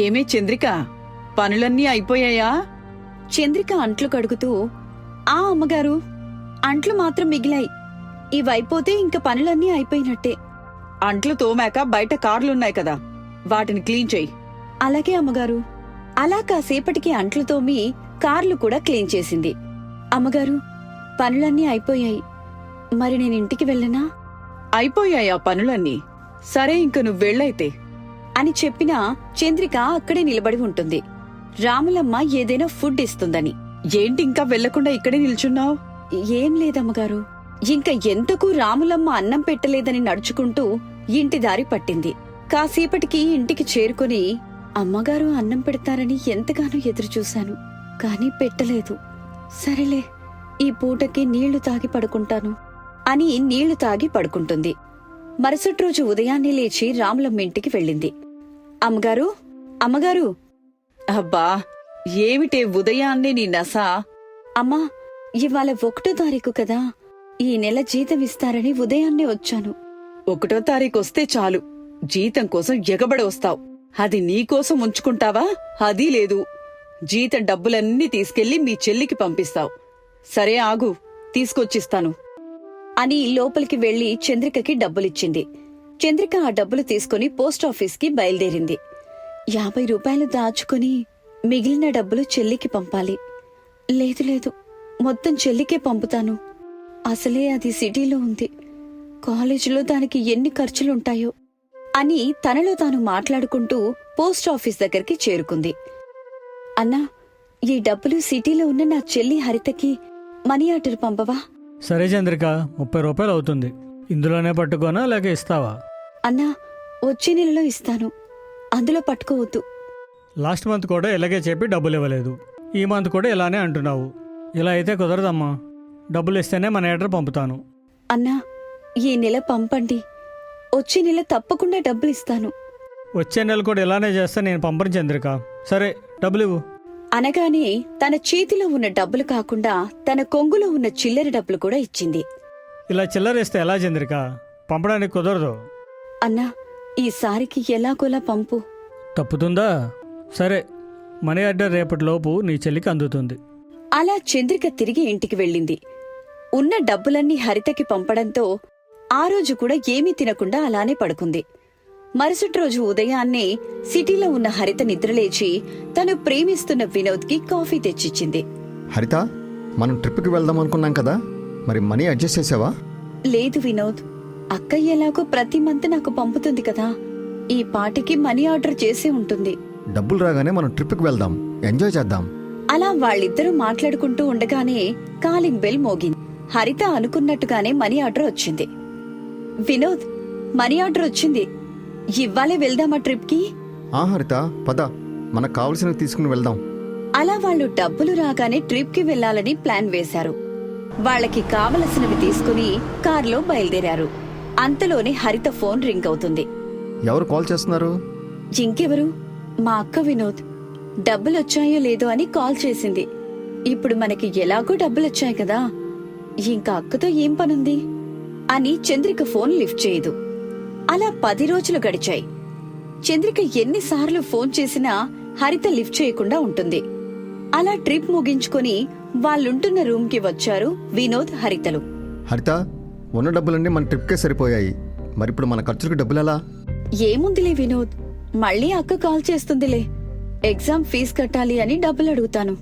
ఏమే చంద్రిక, పనులన్నీ అయిపోయాయా? చంద్రిక అంట్లు కడుగుతూ, ఆ అమ్మగారు, అంట్లు మాత్రం మిగిలాయి. ఇవైపోతే ఇంక పనులన్నీ అయిపోయినట్టే. అంట్లు తోమాక బయట కార్లున్నాయి కదా, వాటిని క్లీన్ చెయ్యి. అలాగే అమ్మగారు. అలా కాసేపటికి అంట్లు తోమి కార్లు కూడా క్లీన్ చేసింది. అమ్మగారు, పనులన్నీ అయిపోయాయి. మరి నేనింటికి వెళ్ళనా? అయిపోయాయా పనులన్నీ? సరే, ఇంక నువ్వెళ్ళైతే అని చెప్పినా చంద్రిక అక్కడే నిలబడి ఉంటుంది. రాములమ్మ ఏదైనా ఫుడ్ ఇస్తుందని. ఏంటి ఇంకా వెళ్లకుండా ఇక్కడే నిల్చున్నావు? ఏం లేదమ్మగారు. ఇంక ఎంతకు రాములమ్మ అన్నం పెట్టలేదని నడుచుకుంటూ ఇంటి దారి పట్టింది. కాసేపటికి ఇంటికి చేరుకుని, అమ్మగారు అన్నం పెడతారని ఎంతగానో ఎదురుచూశాను, కాని పెట్టలేదు. సరేలే, ఈ పూటకి నీళ్లు తాగి పడుకుంటాను అని నీళ్లు తాగి పడుకుంటుంది. మరుసటి రోజు ఉదయాన్నే లేచి రాములమ్మ ఇంటికి వెళ్ళింది. అమ్మగారు, అమ్మగారు. అబ్బా, ఏమిటే ఉదయాన్నే నీ నసా? అమ్మా, ఇవాళ 1వ తారీఖు కదా, ఈ నెల జీతం ఇస్తారని ఉదయాన్నే వచ్చాను. 1వ తారీఖు వస్తే చాలు, జీతం కోసం ఎగబడి వస్తావు. అది నీకోసం ఉంచుకుంటావా? అదీ లేదు. జీతం డబ్బులన్నీ తీసుకెళ్లి మీ చెల్లికి పంపిస్తావు. సరే ఆగు, తీసుకొచ్చిస్తాను అని లోపలికి వెళ్లి చంద్రికకి డబ్బులిచ్చింది. చంద్రిక ఆ డబ్బులు తీసుకుని పోస్టాఫీస్కి బయలుదేరింది. 50 రూపాయలు దాచుకుని మిగిలిన డబ్బులు చెల్లికి పంపాలి. లేదు, మొత్తం చెల్లికే పంపుతాను. అసలే అది సిటీలో ఉంది. కాలేజీలో దానికి ఎన్ని ఖర్చులుంటాయో అని తనలో తాను మాట్లాడుకుంటూ పోస్టాఫీస్ దగ్గరికి చేరుకుంది. అన్నా, ఈ డబ్బులు సిటీలో ఉన్న నా చెల్లి హరితకి మనీ ఆర్డర్ పంపవా? సరే చంద్రిక, 30 రూపాయలు అవుతుంది. ఇందులోనే పట్టుకోనా లేక ఇస్తావా? అన్నా, వచ్చే నెలలో ఇస్తాను, అందులో పట్టుకోవద్దు. లాస్ట్ మంత్ కూడా ఇలాగే చెప్పి డబ్బులు ఇవ్వలేదు. ఈ మంత్ కూడా ఇలానే అంటున్నావు. ఇలా అయితే కుదరదమ్మా. డబ్బులు ఇస్తేనే మన ఆర్డర్ పంపుతాను. అన్నా, ఈ నెల పంపండి. వచ్చే నెల తప్పకుండా డబ్బులు ఇస్తాను. వచ్చే నెల కూడా ఇలానే చేస్తే నేను పంపను చంద్రిక. సరే, డబ్బులు ఇవ్వు అనగానే తన చేతిలో ఉన్న డబ్బులు కాకుండా తన కొంగులో ఉన్న చిల్లర డబ్బులు కూడా ఇచ్చింది. ఇలా చిల్లరేస్తే ఎలా చంద్రిక? పంపడానికి కుదరదు. అన్నా, ఈసారికి ఎలాగోలా పంపు. తప్పుతుందా? సరే, మనీ ఆర్డర్ రేపటిలోపు నీ చెల్లికి అందుతుంది. అలా చంద్రిక తిరిగి ఇంటికి వెళ్ళింది. ఉన్న డబ్బులన్నీ హరితకి పంపడంతో ఆ రోజు కూడా ఏమీ తినకుండా అలానే పడుకుంది. మరుసటి రోజు ఉదయాన్నే సిటీలో ఉన్న హరిత నిద్రలేచి తను ప్రేమిస్తున్న వినోద్కి కాఫీ తెచ్చిచ్చింది. హరిత, మనం ట్రిప్కి వెళ్దాం అనుకున్నాం కదా, మరి మనీ అడ్జస్ట్ చేసావా? లేదు వినోద్, అక్క ఎలాగో ప్రతి మంత్ నాకు పంపుతుంది కదా, ఈ పాటికి మనీ ఆర్డర్ చేసి ఉంటుంది. డబ్బులు రాగానే మనం ట్రిప్కి వెళ్దాం, ఎంజాయ్ చేద్దాం. అలా వాళ్ళిద్దరూ మాట్లాడుకుంటూ ఉండగానే కాలింగ్ బెల్ మోగింది. హరిత అనుకున్నట్టుగానే మనీ ఆర్డర్ వచ్చింది. వినోద్, మనీ ఆర్డర్ వచ్చింది, ఇవ్వాలే వెళ్దామా ట్రిప్కి? హరిత, పద, మనకు కావలసినవి తీసుకుని వెళ్దాం. అలా వాళ్ళు డబ్బులు రాగానే ట్రిప్కి వెళ్లాలని ప్లాన్ వేశారు. వాళ్ళకి కావలసినవి తీసుకుని కారులో బయలుదేరారు. అంతలోనే హరిత ఫోన్ రింగ్ అవుతుంది. ఎవరు కాల్ చేస్తున్నారు? ఇంకెవరు, మా అక్క వినోద్. డబ్బులొచ్చాయో లేదో అని కాల్ చేసింది. ఇప్పుడు మనకి ఎలాగో డబ్బులొచ్చాయి కదా, ఇంకా అక్కతో ఏం పనుంది అని చంద్రిక ఫోన్ లిఫ్ట్ చేయదు. అలా 10 రోజులు గడిచాయి. చంద్రిక ఎన్నిసార్లు ఫోన్ చేసినా హరిత లిఫ్ట్ చేయకుండా ఉంటుంది. అలా ట్రిప్ ముగించుకొని వాళ్ళుంటున్న రూమ్ కి వచ్చారు వినోద్, హరితలు. హరిత, ఉన్న డబ్బులన్నీ మన ట్రిప్కే సరిపోయాయి. మరిప్పుడు మన ఖర్చులకు డబ్బులెలా? ఏముందిలే వినోద్, మళ్ళీ అక్క కాల్ చేస్తుందిలే. ఎగ్జామ్ ఫీజు కట్టాలి అని డబ్బులు అడుగుతాను.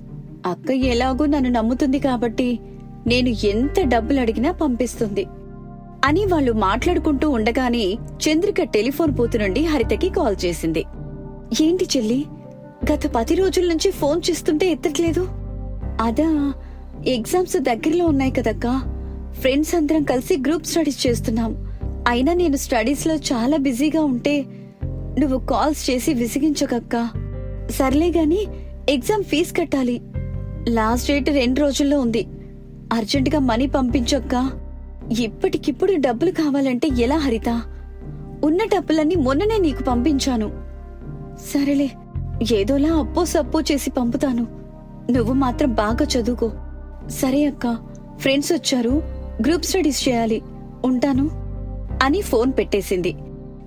అక్క ఎలాగూ నన్ను నమ్ముతుంది కాబట్టి నేను ఎంత డబ్బులు అడిగినా పంపిస్తుంది అని వాళ్ళు మాట్లాడుకుంటూ ఉండగానే చంద్రిక టెలిఫోన్ బూత్ నుండి హరితకి కాల్ చేసింది. ఏంటి చెల్లి, గత 10 రోజుల నుంచి ఫోన్ చేస్తుంటే ఎత్తట్లేదు? అదా, ఎగ్జామ్స్ దగ్గరలో ఉన్నాయి కదక్కా. ఫ్రెండ్స్ అందరం కలిసి గ్రూప్ స్టడీస్ చేస్తున్నాం. అయినా నేను స్టడీస్ లో చాలా బిజీగా ఉంటే నువ్వు కాల్స్ చేసి విసిగించకక్కా. సర్లే గాని ఎగ్జామ్ ఫీజు కట్టాలి. లాస్ట్ డేట్ 2 రోజుల్లో ఉంది. అర్జెంటుగా మనీ పంపించక్కా. ఇప్పటికిప్పుడు డబ్బులు కావాలంటే ఎలా హరిత? ఉన్న డబ్బులన్నీ మొన్ననే నీకు పంపించాను. సరేలే, ఏదోలా అప్పో సప్పో చేసి పంపుతాను. నువ్వు మాత్రం బాగా చదువుకో. సరే అక్క, ఫ్రెండ్స్ వచ్చారు, గ్రూప్ స్టడీస్ చేయాలి, ఉంటాను అని ఫోన్ పెట్టేసింది.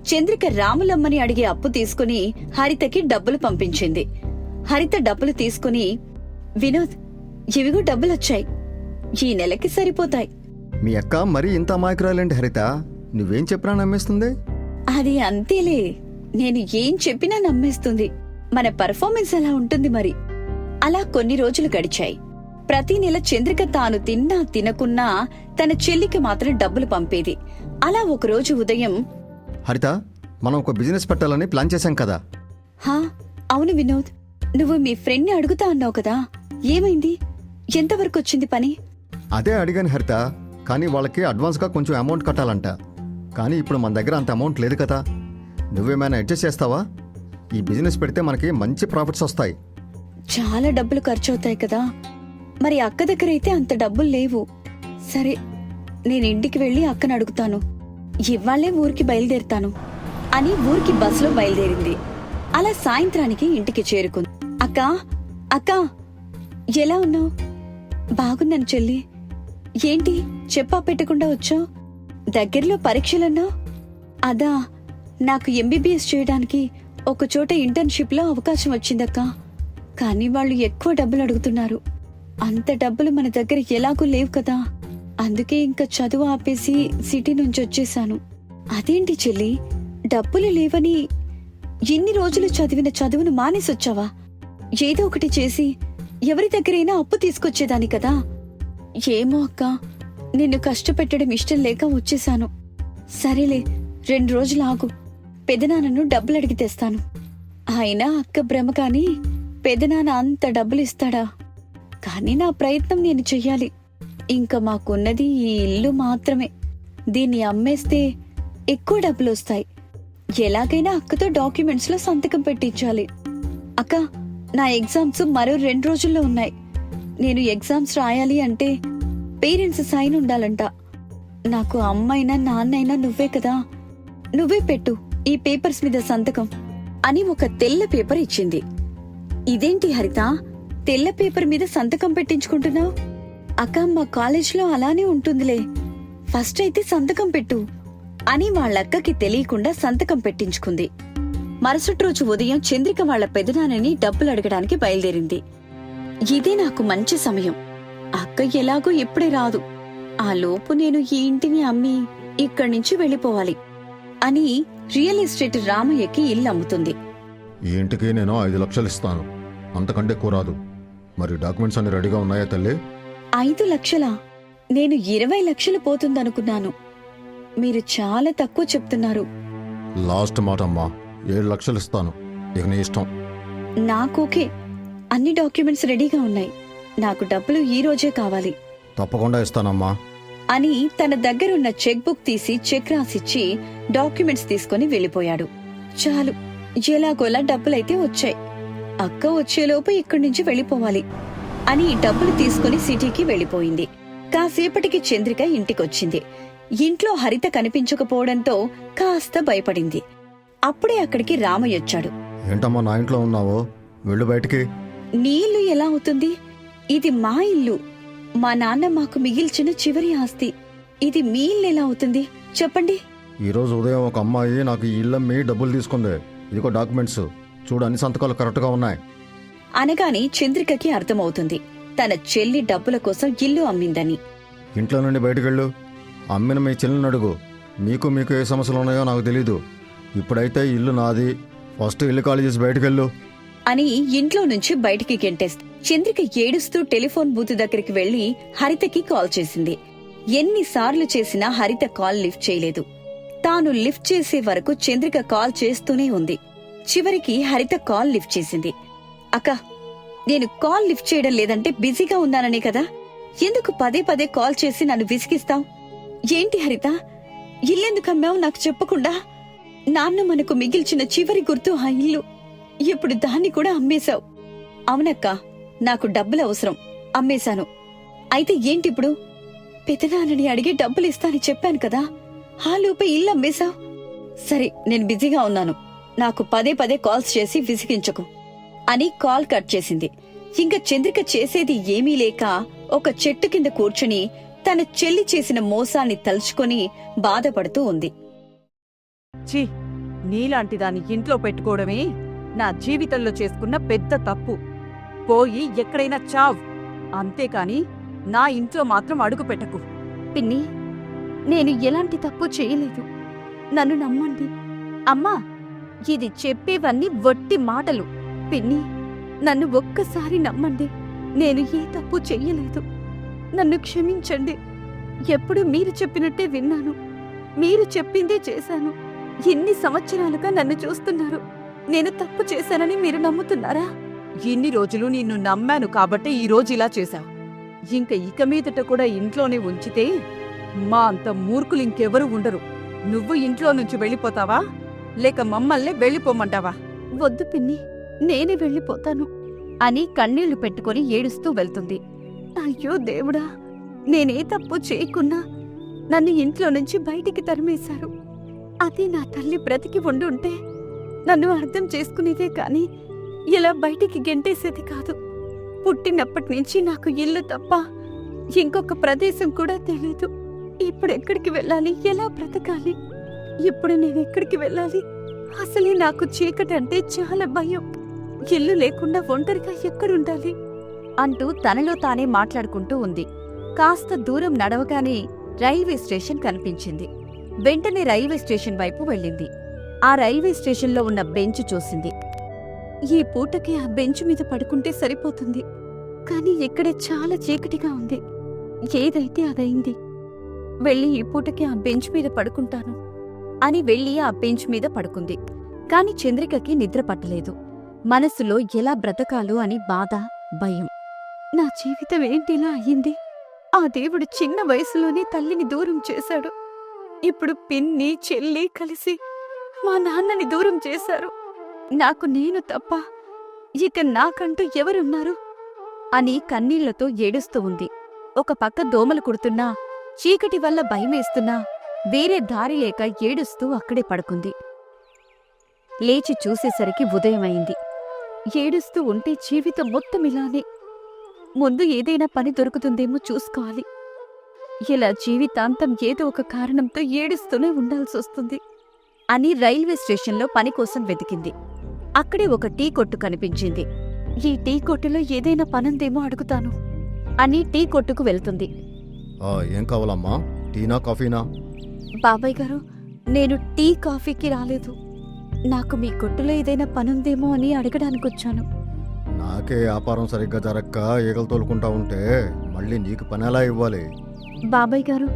చంద్రిక రాములమ్మని అడిగే అప్పు తీసుకుని హరితకి డబ్బులు పంపించింది. హరిత డబ్బులు తీసుకుని, వినోద్, ఇవిగో డబ్బులొచ్చాయి, ఈ నెలకి సరిపోతాయి. మీ అక్క మరీ ఇంత అమాయకురాలేంటి హరిత? నువ్వేం చెప్పినా నమ్మేస్తుంది. అది అంతేలే, నేను ఏం చెప్పినా నమ్మేస్తుంది. మన పర్ఫార్మెన్స్ అలా ఉంటుంది మరి. అలా కొన్ని రోజులు గడిచాయి. ప్రతి నెల చంద్రిక తాను తిన్నా తినకున్నా తన చెల్లికి మాత్రం డబ్బులు పంపేది. అలా ఒకరోజు ఉదయం, హరిత, మనం ఒక బిజినెస్ పెట్టాలని ప్లాన్ చేశాం కదా. హా అవును వినోద్, నువ్వు మీ ఫ్రెండ్ని అడుగుతా అన్నావు కదా, ఏమైంది? ఎంతవరకు వచ్చింది పని? అదే అడిగాను హరిత, కానీ వాళ్ళకి అడ్వాన్స్గా కొంచెం అమౌంట్ కట్టాలంట. కానీ ఇప్పుడు మన దగ్గర అంత అమౌంట్ లేదు కదా. నువ్వేమైనా అడ్జస్ట్ చేస్తావా? ఈ బిజినెస్ పెడితే మనకి మంచి ప్రాఫిట్స్ వస్తాయి. చాలా డబ్బులు ఖర్చవుతాయి కదా. మరి అక్క దగ్గర అయితే అంత డబ్బులు లేవు. సరే, నేను ఇంటికి వెళ్లి అక్కను అడుగుతాను. ఇవ్వాళ్లే ఊరికి బయలుదేరుతాను అని ఊరికి బస్సులో బయలుదేరింది. అలా సాయంత్రానికి ఇంటికి చేరుకుంది. అక్కా, అక్కా, ఎలా ఉన్నావు? బాగున్నాను చెల్లి. ఏంటి చెప్పా పెట్టకుండా వచ్చావు? దగ్గరలో పరీక్షలన్నావు. అదా, నాకు ఎంబీబీఎస్ చేయడానికి ఒకచోట ఇంటర్న్షిప్ లో అవకాశం వచ్చిందక్కా. కానీ వాళ్ళు ఎక్కువ డబ్బులు అడుగుతున్నారు. అంత డబ్బులు మన దగ్గర ఎలాగూ లేవు కదా. అందుకే ఇంకా చదువు ఆపేసి సిటీ నుంచి వచ్చేశాను. అదేంటి చెల్లి, డబ్బులు లేవని ఎన్ని రోజులు చదివిన చదువును మానేసొచ్చావా? ఏదో ఒకటి చేసి ఎవరి దగ్గరైనా అప్పు తీసుకొచ్చేదాని కదా. ఏమో అక్క, నిన్ను కష్టపెట్టడం ఇష్టం లేక వచ్చేశాను. సరేలే, 2 రోజులు ఆగు, పెదనాన్నను డబ్బులు అడిగి తెస్తాను. అయినా అక్క భ్రమ కాని పెదనాన్న అంత డబ్బులు ఇస్తాడా? కానీ నా ప్రయత్నం నేను చెయ్యాలి. ఇంకా మాకున్నది ఈ ఇల్లు మాత్రమే. దీన్ని అమ్మేస్తే ఎక్కువ డబ్బులు వస్తాయి. ఎలాగైనా అక్కతో డాక్యుమెంట్స్ లో సంతకం పెట్టించాలి. అక్క, నా ఎగ్జామ్స్ మరో 2 రోజుల్లో ఉన్నాయి. నేను ఎగ్జామ్స్ రాయాలి అంటే పేరెంట్స్ సైన్ ఉండాలంట. నాకు అమ్మైనా నాన్నైనా నువ్వే కదా. నువ్వే పెట్టు ఈ పేపర్స్ మీద సంతకం అని ఒక తెల్ల పేపర్ ఇచ్చింది. ఇదేంటి హరిత, తెల్ల పేపర్ మీద సంతకం పెట్టించుకుంటున్నావు? అక్క, మా కాలేజ్లో అలానే ఉంటుందిలే, ఫస్ట్ అయితే సంతకం పెట్టు అని వాళ్ళక్కకి తెలియకుండా సంతకం పెట్టించుకుంది. మరుసటి రోజు ఉదయం చంద్రిక వాళ్ల పెదనాన్నని డబ్బులు అడగడానికి బయలుదేరింది. ఇదే నాకు మంచి సమయం, అక్క ఎలాగో ఇప్పుడే రాదు, ఆ లోపు నేను ఈ ఇంటిని అమ్మి ఇక్కడి నుంచి వెళ్ళిపోవాలి అని రియల్ ఎస్టేట్ రామయ్యకి ఇల్లు అమ్ముతుంది. ఈ ఇంటికి నేను 5 లక్షలు ఇస్తాను, అంతకంటే ఎక్కువ రాదు. మరి డాక్యుమెంట్స్ అన్ని రెడీగా ఉన్నాయా తల్లి? 5 లక్షలా? నేను 20 లక్షలు పోతుందనుకున్నాను. మీరు చాలా తక్కువ చెప్తున్నారు. లాస్ట్ మాట అమ్మా, 7 లక్షలు ఇస్తాను, ఇక నీ ఇష్టం. నాకోకే, అన్ని డాక్యుమెంట్స్ రెడీగా ఉన్నాయి. నాకు డబ్బులు ఈ రోజే కావాలి. తప్పకుండా ఇస్తానమ్మా అని తన దగ్గరున్న చెక్ బుక్ తీసి చెక్ రాసిచ్చి డాక్యుమెంట్స్ తీసుకుని వెళ్లిపోయాడు. చాలు, ఎలాగోలా డబ్బులైతే వచ్చాయి. అక్క వచ్చేలోపు ఇక్కడి నుంచి వెళ్లిపోవాలి అని డబ్బులు తీసుకుని సిటీకి వెళ్లిపోయింది. కాసేపటికి చంద్రిక ఇంటికొచ్చింది. ఇంట్లో హరిత కనిపించకపోవడంతో కాస్త భయపడింది. అప్పుడే అక్కడికి రామయ్య వచ్చాడు. ఏంటమ్మా నా ఇంట్లో ఉన్నావో? వెళ్ళు బయటికి. నీ ఇల్లు ఎలా అవుతుంది? ఇది మా ఇల్లు. మా నాన్న మాకు మిగిల్చిన చివరి ఆస్తి. ఇది మీ ఇల్లు ఎలా అవుతుంది చెప్పండి? ఈ రోజు ఉదయం ఒక అమ్మాయి నాకు ఈ ఇల్లమ్మి డబ్బులు తీసుకుంది. ఇదిగో డాక్యుమెంట్స్ చూడు, అన్ని సంతకాలు కరెక్ట్గా ఉన్నాయి అనగానే చంద్రికకి అర్థమవుతుంది తన చెల్లి డబ్బుల కోసం ఇల్లు అమ్మిందని. ఇంట్లో నుండి బయటకెళ్ళు. అమ్మిన మీ చెల్లిని అడుగు. మీకు ఏ సమస్యలు ఉన్నాయో నాకు తెలీదు. ఇప్పుడైతే ఇల్లు నాది. ఫస్ట్ ఇల్లు ఖాళీ చేసి బయటకెళ్ళు అని ఇంట్లో నుంచి బయటికి గెంటేస్తుంది. చంద్రిక ఏడుస్తూ టెలిఫోన్ బూత్ దగ్గరికి వెళ్లి హరితకి కాల్ చేసింది. ఎన్నిసార్లు చేసినా హరిత కాల్ లిఫ్ట్ చేయలేదు. తాను లిఫ్ట్ చేసే వరకు చంద్రిక కాల్ చేస్తూనే ఉంది. చివరికి హరిత కాల్ లిఫ్ట్ చేసింది. అక్క, నేను కాల్ లిఫ్ట్ చేయడం లేదంటే బిజీగా ఉన్నాననే కదా. ఎందుకు పదే పదే కాల్ చేసి నన్ను విసిగిస్తావు? ఏంటి హరిత, ఇల్లెందుకు అమ్మావు నాకు చెప్పకుండా? నాన్న మనకు మిగిల్చిన చివరి గుర్తు ఆ ఇల్లు. ఇప్పుడు దాన్ని కూడా అమ్మేశావు. అవునక్క, నాకు డబ్బులు అవసరం, అమ్మేశాను. అయితే ఏంటిప్పుడు? పెదనాన్నని అడిగి డబ్బులు ఇస్తానని చెప్పాను కదా, ఆ లోపే ఇల్లు అమ్మేశావు. సరే, నేను బిజీగా ఉన్నాను, నాకు పదే పదే కాల్స్ చేసి విసిగించకు అని కాల్ కట్ చేసింది. ఇంకా చంద్రిక చేసేది ఏమీ లేక ఒక చెట్టు కింద కూర్చుని తన చెల్లి చేసిన మోసాన్ని తలుచుకొని బాధపడుతూ ఉంది. ఛీ, నీలాంటి దాన్ని ఇంట్లో పెట్టుకోవడమే నా జీవితంలో చేసుకున్న పెద్ద తప్పు. పోయి ఎక్కడైనా చావ్, అంతేకాని నా ఇంట్లో మాత్రం అడుగు పెట్టకు. పిన్ని, నేను ఎలాంటి తప్పు చేయలేదు. నన్ను నమ్మండి. అమ్మా, ఇది చెప్పేవన్నీ వట్టి మాటలు. పిన్ని, నన్ను ఒక్కసారి నమ్మండి. నేను ఏ తప్పు చెయ్యలేదు. నన్ను క్షమించండి. ఎప్పుడు మీరు చెప్పినట్టే విన్నాను. మీరు చెప్పిందే చేశాను. ఎన్ని సంవత్సరాలుగా నన్ను చూస్తున్నారు. నేను తప్పు చేశానని మీరు నమ్ముతున్నారా? ఇన్ని రోజులు నిన్ను నమ్మాను కాబట్టే ఈ రోజు ఇలా చేశావు. ఇక మీదట కూడా ఇంట్లోనే ఉంచితే మా అంత మూర్ఖులు ఇంకెవరూ ఉండరు. నువ్వు ఇంట్లో నుంచి వెళ్ళిపోతావా, లేక మమ్మల్నే వెళ్ళిపోమంటావా? వద్దు పిన్ని, నేనే వెళ్ళిపోతాను అని కన్నీళ్లు పెట్టుకొని ఏడుస్తూ వెళ్తుంది. అయ్యో దేవుడా, నేనే తప్పు చేయకున్నా నన్ను ఇంట్లో నుంచి బయటికి తరిమేశారు. అది నా తల్లి బ్రతికి ఉండుంటే నన్ను అర్థం చేసుకునేదే కాని ఇలా బయటికి గెంటేసేది కాదు. పుట్టినప్పటి నుంచి నాకు ఇల్లు తప్ప ఇంకొక ప్రదేశం కూడా తెలీదు. ఇప్పుడెక్కడికి వెళ్ళాలి, ఎలా బ్రతకాలి? ఇప్పుడు నేనెక్కడికి వెళ్ళాలి? అసలే నాకు చీకటంటే చాలా భయం. ఇల్లు లేకుండా ఒంటరిగా ఎక్కడుండాలి అంటూ తనలో తానే మాట్లాడుకుంటూ ఉంది. కాస్త దూరం నడవగానే రైల్వే స్టేషన్ కనిపించింది. వెంటనే రైల్వే స్టేషన్ వైపు వెళ్ళింది. ఆ రైల్వే స్టేషన్లో ఉన్న బెంచ్ చూసింది. ఈ పూటకి ఆ బెంచ్ మీద పడుకుంటే సరిపోతుంది. కానీ ఇక్కడే చాలా చీకటిగా ఉంది. ఏదైతే అదైంది. వెళ్ళి ఈ పూటకి ఆ బెంచ్ మీద పడుకుంటాను అని వెళ్ళి ఆ బెంచ్ మీద పడుకుంది. కాని చంద్రికకి నిద్ర పట్టలేదు. మనసులో ఎలా బ్రతకాలో అని బాధ, భయం. నా జీవితం ఏంటిలా అయ్యింది? ఆ దేవుడు చిన్న వయసులోనే తల్లిని దూరం చేశాడు. ఇప్పుడు పిన్ని, చెల్లి కలిసి మా నాన్నని దూరం చేశారు. నాకు నేను తప్ప ఇక నాకంటూ ఎవరున్నారు అని కన్నీళ్లతో ఏడుస్తూ ఉంది. ఒక పక్క దోమలు కుడుతున్నా, చీకటి వల్ల భయమేస్తున్నా వేరే దారి లేక ఏడుస్తూ అక్కడే పడుకుంది. లేచి చూసేసరికి ఉదయమైంది. ఏడుస్తూ ఉంటే జీవితం మొత్తం ఇలానే. ముందు ఏదైనా పని దొరుకుతుందేమో చూసుకోవాలి. ఇలా జీవితాంతం ఏదో ఒక కారణంతో ఏడుస్తూనే ఉండాల్సొస్తుంది అని రైల్వే స్టేషన్లో పని కోసం వెతికింది. అక్కడే ఒక టీ కొట్టు కనిపించింది. ఈ టీ కొట్టులో ఏదైనా పనుందేమో అడుగుతాను అని టీ కొట్టుకు వెళ్తుంది. ఏం కావాలమ్మా? టీనా, కాఫీనా? బాబాయ్ గారు, నేను టీ కాఫీకి రాలేదు. నాకు మీ కొట్టులో ఏదైనా పనుందేమో అని అడగడానికొచ్చాను. నాకే వ్యాపారం సరిగ్గా జరక్క ఈగలు తోలుకుంటా ఉంటే మళ్ళీ నీకు పని ఎలా ఇవ్వాలి? బాబాయ్ గారు,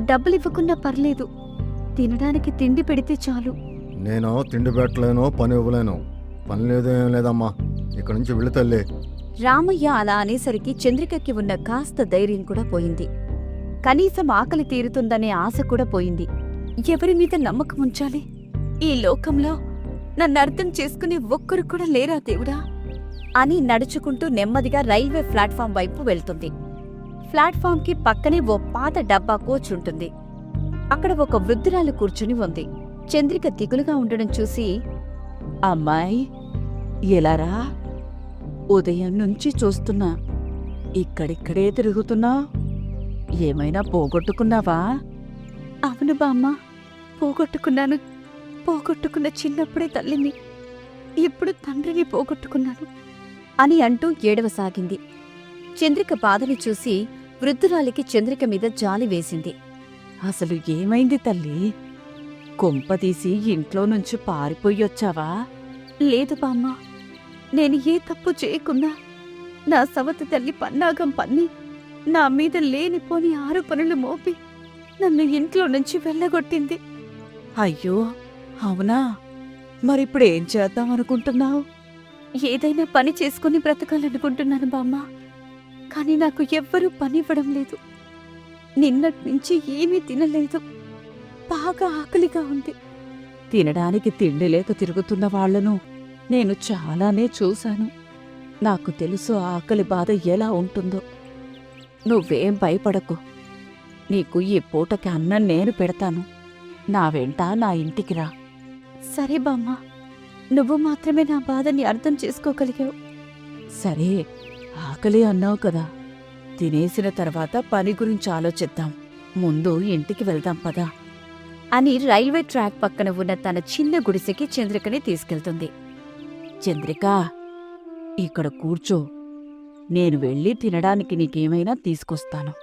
డబ్బులివ్వకున్నా పర్లేదు. తినడానికి తిండి పెడితే చాలు. నేను తిండి పెట్టలేను, పని ఇవ్వలేను. పని లేదు, ఏం లేదమ్మా. ఇక్కడి నుంచి వెళ్ళి తల్లి. రామయ్య అలా అనేసరికి చంద్రికకి ఉన్న కాస్త ధైర్యం కూడా పోయింది. కనీసం ఆకలి తీరుతుందనే ఆశ కూడా పోయింది. ఎవరి మీద నమ్మకం ఉంచాలి? ఈ లోకంలో నన్ను అర్థం చేసుకునే ఒక్కరు కూడా లేరా దేవుడా? అని నడుచుకుంటూ నెమ్మదిగా రైల్వే ప్లాట్ఫామ్ వైపు వెళ్తుంది. ప్లాట్ఫామ్కి పక్కనే ఓ పాత డబ్బా కోచ్ ఉంటుంది. అక్కడ ఒక వృద్ధురాలు కూర్చుని ఉంది. చంద్రిక దిగులుగా ఉండడం చూసి, అమ్మాయి, ఎలారా? ఉదయం నుంచి చూస్తున్నా, ఇక్కడిక్కడే తిరుగుతున్నా. ఏమైనా పోగొట్టుకున్నావా? అవును బామ్మ, పోగొట్టుకున్నాను. పోగొట్టుకున్న చిన్నప్పుడే తల్లిని, ఇప్పుడు తండ్రిని పోగొట్టుకున్నాను అని అంటూ ఏడవసాగింది. చంద్రిక బాధని చూసి వృద్ధురాలికి చంద్రిక మీద జాలి వేసింది. అసలు ఏమైంది తల్లి? కొంపదీసి ఇంట్లో నుంచి పారిపోయొచ్చావా? లేదు బామ్మ, నేను ఏ తప్పు చేయకున్నా నా సవతి తల్లి పన్నాగం పన్ని నా మీద లేనిపోని ఆరోపణలు మోపి నన్ను ఇంట్లో నుంచి వెళ్ళగొట్టింది. అయ్యో, అవునా? మరిప్పుడేం చేద్దాం అనుకుంటున్నావు? ఏదైనా పని చేసుకుని బ్రతకాలనుకుంటున్నాను బామ్మ. కానీ నాకు ఎవ్వరూ పనివ్వడం లేదు. నిన్నట్నుంచి ఏమీ తినలేదు. బాగా ఆకలిగా ఉంది. తినడానికి తిండి లేక తిరుగుతున్న వాళ్లను నేను చాలానే చూశాను. నాకు తెలుసు ఆకలి బాధ ఎలా ఉంటుందో. నువ్వేం భయపడకు. నీకు ఈ పూటకి అన్నం నేను పెడతాను. నా వెంట నా ఇంటికి రా. సరే బామ్మ, నువ్వు మాత్రమే నా బాధని అర్థం చేసుకోగలిగావు. సరే, ఆకలి అన్నావు కదా. తినేసిన తర్వాత పని గురించి ఆలోచిద్దాం. ముందు ఇంటికి వెళ్దాం పదా అని రైల్వే ట్రాక్ పక్కన ఉన్న తన చిన్న గుడిసెకి చంద్రికని తీసుకెళ్తుంది. చంద్రిక, ఇక్కడ కూర్చో. నేను వెళ్ళి తినడానికి నీకేమైనా తీసుకొస్తాను.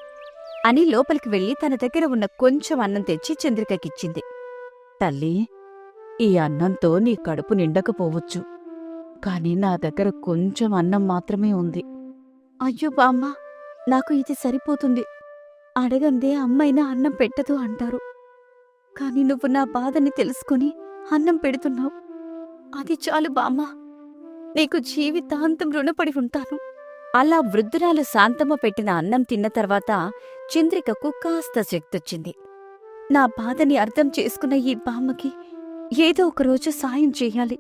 అని లోపలికి వెళ్లి తన దగ్గర ఉన్న కొంచెం అన్నం తెచ్చి చంద్రికకిచ్చింది. తల్లి, ఈ అన్నంతో నీ కడుపు నిండకపోవచ్చు, కాని నా దగ్గర కొంచెం అన్నం మాత్రమే ఉంది. అయ్యో బామ్మ, నాకు ఇది సరిపోతుంది. అడగందే అమ్మైనా అన్నం పెట్టదు అంటారు. కాని నువ్వు నా బాధని తెలుసుకుని అన్నం పెడుతున్నావు. అది చాలు బామ్మ, నీకు జీవితాంతం రుణపడి ఉంటాను. అలా వృద్ధురాలు శాంతమ్మ పెట్టిన అన్నం తిన్న తర్వాత చంద్రికకు కాస్త శక్తొచ్చింది. నా బాధని అర్థం చేసుకున్న ఈ బామ్మకి ఏదో ఒకరోజు సాయం చెయ్యాలి.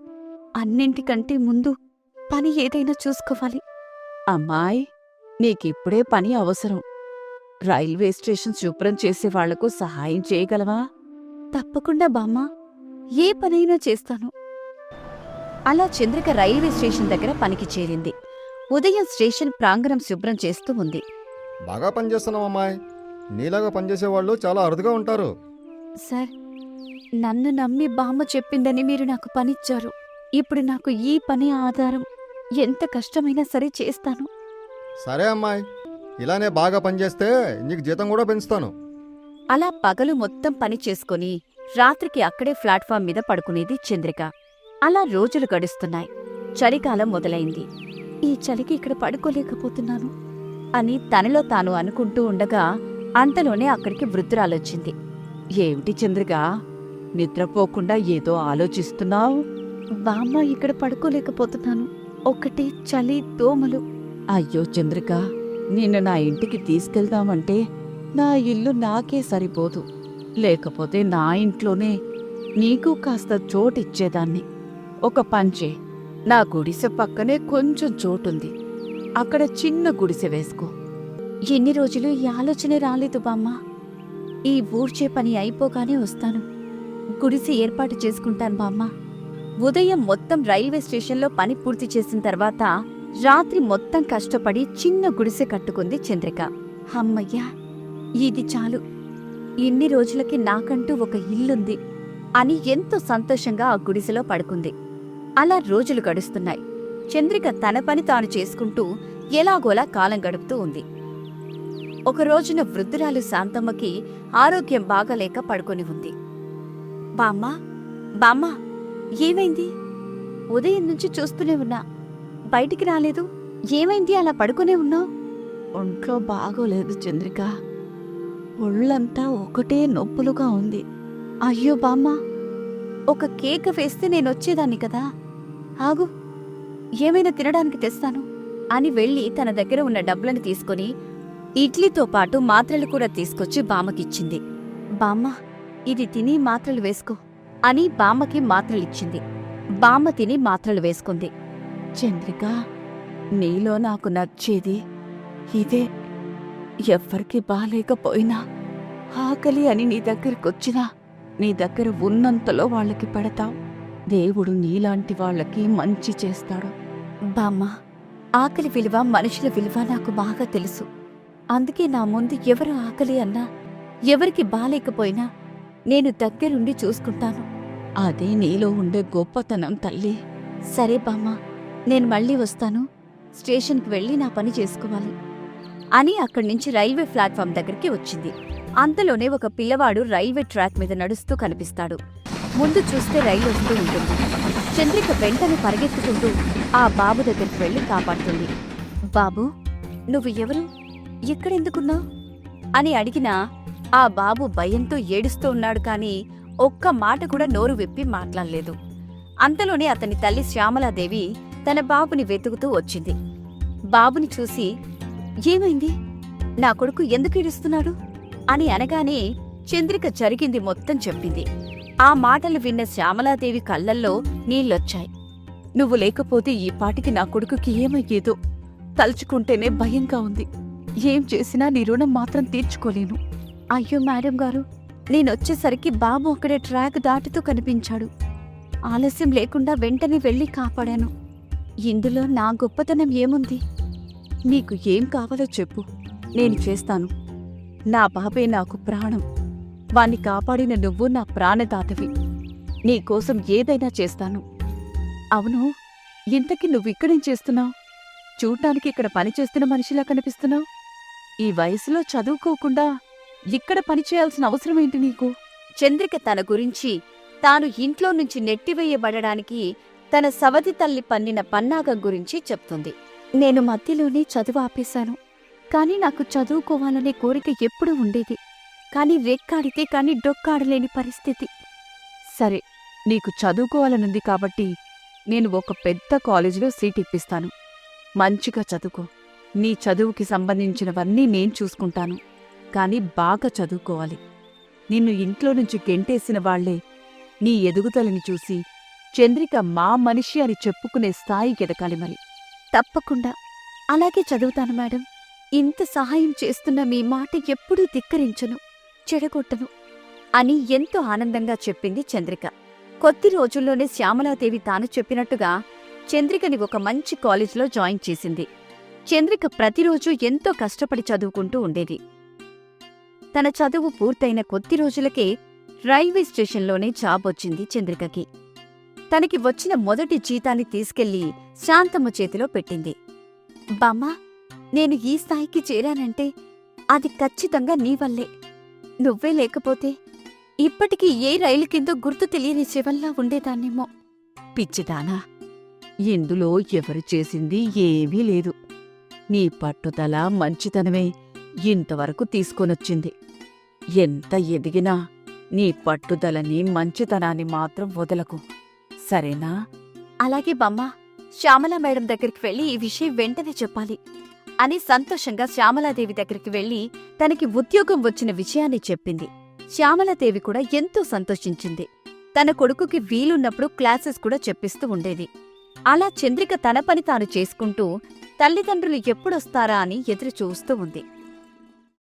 అన్నింటికంటే ముందు పని ఏదైనా చూసుకోవాలి. అమ్మాయ్, నీకిప్పుడే పని అవసరం. రైల్వే స్టేషన్ శుభ్రం చేసే వాళ్లకు సహాయం చేయగలవా? తప్పకుండా బామ్మ, ఏ పనైనా చేస్తాను. అలా చంద్రిక రైల్వే స్టేషన్ దగ్గర పనికి చేరింది. ఉదయం స్టేషన్ ప్రాంగణం శుభ్రం చేస్తూ ఉంది. బాగా పనిచేస్తున్నావు అమ్మాయి. నీలాగా పనిచేసే వాళ్ళు చాలా అరుదుగా ఉంటారు. సార్, నన్ను నమ్మి బామ్మ చెప్పిందని మీరు నాకు పనిచ్చారు. ఇప్పుడు నాకు ఈ పని ఆధారం. ఎంత కష్టమైనా సరే చేస్తాను. సరే అమ్మాయి, ఇలానే బాగా పనిచేస్తే నీకు జీతం కూడా పెంచుతాను. అలా పగలు మొత్తం పని చేసుకుని రాత్రికి అక్కడే ప్లాట్ఫామ్ మీద పడుకునేది చంద్రిక. అలా రోజులు గడుస్తున్నాయి. చలికాలం మొదలైంది. ఈ చలికి ఇక్కడ పడుకోలేకపోతున్నాను అని తనలో తాను అనుకుంటూ ఉండగా అంతలోనే అక్కడికి వృద్ధురాలొచ్చింది. ఏమిటి చంద్రిక, నిద్రపోకుండా ఏదో ఆలోచిస్తున్నావు? బామ్మ, ఇక్కడ పడుకోలేకపోతున్నాను. ఒకటి చలి, దోమలు. అయ్యో చంద్రిక, నిన్ను నా ఇంటికి తీసుకెళ్దామంటే నా ఇల్లు నాకే సరిపోదు. లేకపోతే నా ఇంట్లోనే నీకు కాస్త చోటిచ్చేదాన్ని. ఒక పంచే, నా గుడిసె పక్కనే కొంచెం చోటుంది. అక్కడ చిన్న గుడిసె వేసుకో. ఎన్ని రోజులు ఈ ఆలోచనే రాలేదు బామ్మ. ఈ ఊడ్చే పని అయిపోగానే వస్తాను. గుడిసె ఏర్పాటు చేసుకుంటాను బామ్మ. ఉదయం మొత్తం రైల్వే స్టేషన్లో పని పూర్తి చేసిన తర్వాత రాత్రి మొత్తం కష్టపడి చిన్న గుడిసె కట్టుకుంది చంద్రిక. అమ్మయ్యా, ఇది చాలు. ఇన్ని రోజులకి నాకంటూ ఒక ఇల్లుంది అని ఎంతో సంతోషంగా ఆ గుడిసెలో పడుకుంది. అలా రోజులు గడుస్తున్నాయి. చంద్రిక తన పని తాను చేసుకుంటూ ఎలాగోలా కాలం గడుపుతూ ఉంది. ఒక రోజున వృద్ధురాలు శాంతమ్మకి ఆరోగ్యం బాగాలేక పడుకొని ఉంది. బామ్మా, బామ్మా, ఏమైంది? ఉదయం నుంచి చూస్తూనే ఉన్నా, బయటికి రాలేదు. ఏమైంది అలా పడుకునే ఉన్నావు? ఒంట్లో బాగోలేదు చంద్రిక. ఒళ్ళంతా ఒకటే నొప్పులుగా ఉంది. అయ్యో బామ్మా, ఒక కేక వేస్తే నేనొచ్చేదాన్ని కదా. ఆగు, ఏమైనా తినడానికి తెస్తాను అని వెళ్ళి తన దగ్గర ఉన్న డబ్బులను తీసుకుని ఇడ్లీతో పాటు మాత్రలు కూడా తీసుకొచ్చి బామ్మకిచ్చింది. బామ్మ, ఇది తిని మాత్రలు వేసుకో అని బామ్మకి మాత్రలిచ్చింది. బామ్మ తిని మాత్రలు వేసుకుంది. చంద్రిక, నీలో నాకు నచ్చేది ఇదే. ఎవ్వరికి బాలేకపోయినా ఆకలి అని నీ దగ్గరకొచ్చినా నీ దగ్గర ఉన్నంతలో వాళ్ళకి పెడతావు. దేవుడు నీలాంటి వాళ్ళకి మంచి చేస్తాడు. బామ్మ, ఆకలి విలువ, మనుషుల విలువ నాకు బాగా తెలుసు. అందుకే నా ముందు ఎవరు ఆకలి అన్నా, ఎవరికి బాలేకపోయినా నేను దగ్గరుండి చూసుకుంటాను. అదే నీలో ఉండే గొప్పతనం తల్లి. సరే బామ్మ, నేను మళ్ళీ వస్తాను. స్టేషన్కి వెళ్ళి నా పని చేసుకోవాలి అని అక్కడి నుంచి రైల్వే ప్లాట్ఫామ్ దగ్గరికి వచ్చింది. అంతలోనే ఒక పిల్లవాడు రైల్వే ట్రాక్ మీద నడుస్తూ కనిపిస్తాడు. ముందు చూస్తే రైలు వస్తూ ఉంటుంది. చంద్రిక వెంటనే పరిగెత్తుకుంటూ ఆ బాబు దగ్గరికి వెళ్లి కాపాడుతుంది. బాబూ, నువ్వు ఎవరు? ఇక్కడెందుకున్నావు అని అడిగినా ఆ బాబు భయంతో ఏడుస్తూ ఉన్నాడు. కాని ఒక్క మాట కూడా నోరు విప్పి మాట్లాడలేదు. అంతలోనే అతని తల్లి శ్యామలాదేవి తన బాబుని వెతుకుతూ వచ్చింది. బాబుని చూసి, ఏమైంది? నా కొడుకు ఎందుకు ఏడుస్తున్నాడు అని అనగానే చంద్రిక జరిగింది మొత్తం చెప్పింది. ఆ మాటలు విన్న శ్యామలాదేవి కళ్ళల్లో నీళ్లొచ్చాయి. నువ్వు లేకపోతే ఈ పాటికి నా కొడుకుకి ఏమయ్యేదో తలుచుకుంటేనే భయంగా ఉంది. ఏం చేసినా నీ రుణం మాత్రం తీర్చుకోలేను. అయ్యో మేడం గారు, నేనొచ్చేసరికి బాబు అక్కడే ట్రాక్ దాటుతూ కనిపించాడు. ఆలస్యం లేకుండా వెంటనే వెళ్ళి కాపాడాను. ఇందులో నా గొప్పతనం ఏముంది? నీకు ఏం కావాలో చెప్పు, నేను చేస్తాను. నా బాబే నాకు ప్రాణం. వాణ్ణి కాపాడిన నువ్వు నా ప్రాణదాతవి. నీకోసం ఏదైనా చేస్తాను. అవును, ఇంతకీ నువ్విక్కడేం చేస్తున్నావు? చూడ్డానికి ఇక్కడ పనిచేస్తున్న మనిషిలా కనిపిస్తున్నావు. ఈ వయసులో చదువుకోకుండా ఇక్కడ పనిచేయాల్సిన అవసరమేంటి నీకు? చంద్రిక తన గురించి తాను ఇంట్లో నుంచి నెట్టివేయబడడానికి తన సవతి తల్లి పన్నిన పన్నాగం గురించి చెప్తుంది. నేను మధ్యలోనే చదువు ఆపేశాను. కాని నాకు చదువుకోవాలనే కోరిక ఎప్పుడూ ఉండేది. కాని రెక్కాడితే కాని డొక్కాడలేని పరిస్థితి. సరే, నీకు చదువుకోవాలనుంది కాబట్టి నేను ఒక పెద్ద కాలేజీలో సీట్ ఇప్పిస్తాను. మంచిగా చదువుకో. నీ చదువుకి సంబంధించినవన్నీ నేను చూసుకుంటాను. కాని బాగా చదువుకోవాలి. నిన్ను ఇంట్లో నుంచి గెంటేసిన వాళ్లే నీ ఎదుగుదలని చూసి చంద్రిక మా మనిషి అని చెప్పుకునే స్థాయికి ఎదగాలి. మరి తప్పకుండా అలాగే చదువుతాను మేడం. ఇంత సహాయం చేస్తున్న మీ మాట ఎప్పుడూ ధిక్కరించను, చెడగొట్టను అని ఎంతో ఆనందంగా చెప్పింది చంద్రిక. కొద్ది రోజుల్లోనే శ్యామలాదేవి తాను చెప్పినట్టుగా చంద్రికని ఒక మంచి కాలేజీలో జాయిన్ చేసింది. చంద్రిక ప్రతిరోజూ ఎంతో కష్టపడి చదువుకుంటూ ఉండేది. తన చదువు పూర్తయిన కొద్ది రోజులకే రైల్వే స్టేషన్లోనే జాబ్ వచ్చింది చంద్రికకి. తనకి వచ్చిన మొదటి జీతాన్ని తీసుకెళ్లి శాంతమ్మ చేతిలో పెట్టింది. బామ్మా, నేను ఈ స్థాయికి చేరానంటే అది ఖచ్చితంగా నీ వల్లే. నువ్వే లేకపోతే ఇప్పటికీ ఏ రైలు కిందో గుర్తు తెలియని శివల్లా ఉండేదాన్నేమో. పిచ్చిదానా, ఇందులో ఎవరు చేసింది ఏమీ లేదు. నీ పట్టుదల మంచితనమే ఇంతవరకు తీసుకొనొచ్చింది. ఎంత ఎదిగినా నీ పట్టుదలని మంచితనాన్ని మాత్రం వదలకు, సరేనా? అలాగే బామ్మా, శ్యామలా మేడం దగ్గరికి వెళ్లి ఈ విషయం వెంటనే చెప్పాలి అని సంతోషంగా శ్యామలాదేవి దగ్గరికి వెళ్లి తనకి ఉద్యోగం వచ్చిన విషయాన్ని చెప్పింది. శ్యామలాదేవి కూడా ఎంతో సంతోషించింది. తన కొడుకుకి వీలున్నప్పుడు క్లాసెస్ కూడా చెప్పిస్తూ ఉండేది. అలా చంద్రిక తన పని తాను చేసుకుంటూ తల్లిదండ్రులు ఎప్పుడొస్తారా అని ఎదురు చూస్తూ ఉంది.